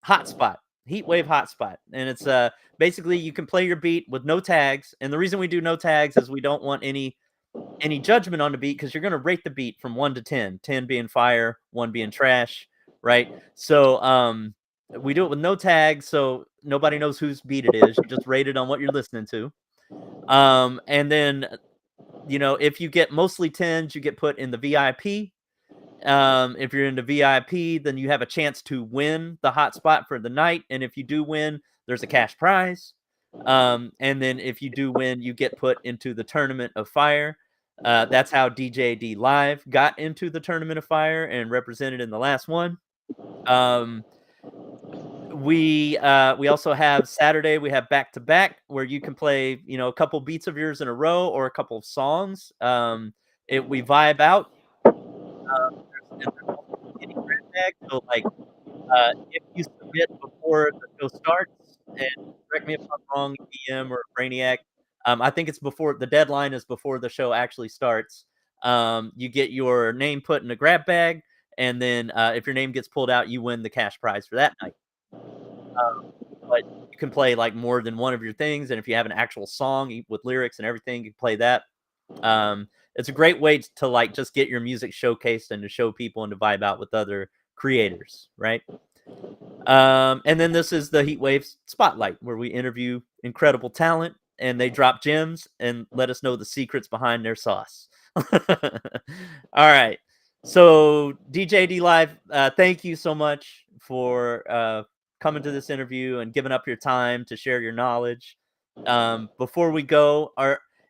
hotspot, Heat Wave hotspot, and it's basically you can play your beat with no tags. And the reason we do no tags is we don't want any judgment on the beat because you're going to rate the beat from 1 to 10, 10 being fire, 1 being trash, right? So we do it with no tags, so nobody knows whose beat it is. You just rate it on what you're listening to. And then if you get mostly 10s, you get put in the VIP. If you're in the VIP, then you have a chance to win the hotspot for the night. And if you do win, there's a cash prize. And then if you do win, you get put into the Tournament of Fire. That's how DJD Live got into the Tournament of Fire and represented in the last one. Um, we also have Saturday. We have back to back where you can play a couple beats of yours in a row or a couple of songs. We vibe out. There's also any grab bag. So like if you submit before the show starts, and correct me if I'm wrong, EM or Brainiac, I think it's before the deadline is before the show actually starts. You get your name put in a grab bag, and then if your name gets pulled out, you win the cash prize for that night. But you can play like more than one of your things, and if you have an actual song with lyrics and everything, you can play that. It's a great way to like just get your music showcased and to show people and to vibe out with other creators, right? And then this is the Heatwave Spotlight, where we interview incredible talent and they drop gems and let us know the secrets behind their sauce. All right. So DJD Live, thank you so much for coming to this interview and giving up your time to share your knowledge. Before we go,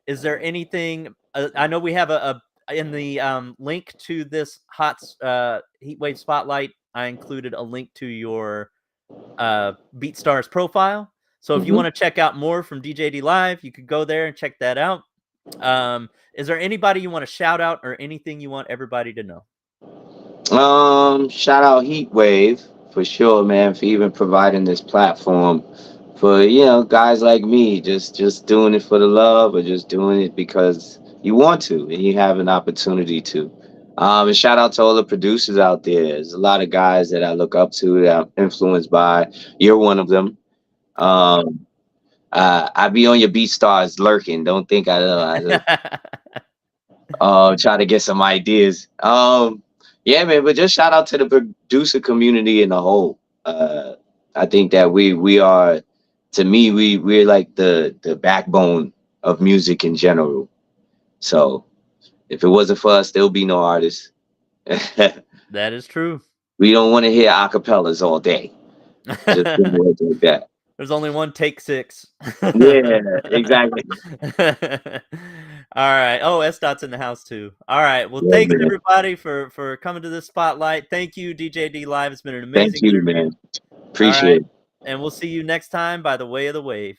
is there anything? I know we have a in the link to this Heatwave Spotlight. I included a link to your BeatStars profile. So if you want to check out more from DJD Live, you could go there and check that out. Is there anybody you want to shout out or anything you want everybody to know? Shout out Heatwave for sure, man, for even providing this platform for, you know, guys like me, just doing it for the love or just doing it because you want to and you have an opportunity to. And shout out to all the producers out there. There's a lot of guys that I look up to that I'm influenced by. You're one of them. I be on your BeatStars lurking. Don't think I know. Try to get some ideas. Yeah, man, but just shout out to the producer community in the whole. I think that we are, to me, we're like the backbone of music in general. So if it wasn't for us, there'll be no artists. That is true. We don't want to hear acapellas all day. Just words like that. There's only one take 6. Yeah, exactly. All right. Oh, S Dot's in the house too. All right. Well, Yeah, thanks man. everybody for coming to this spotlight. Thank you, DJD Live. It's been an Thank amazing you, interview. man. Appreciate it. And we'll see you next time by the way of the wave.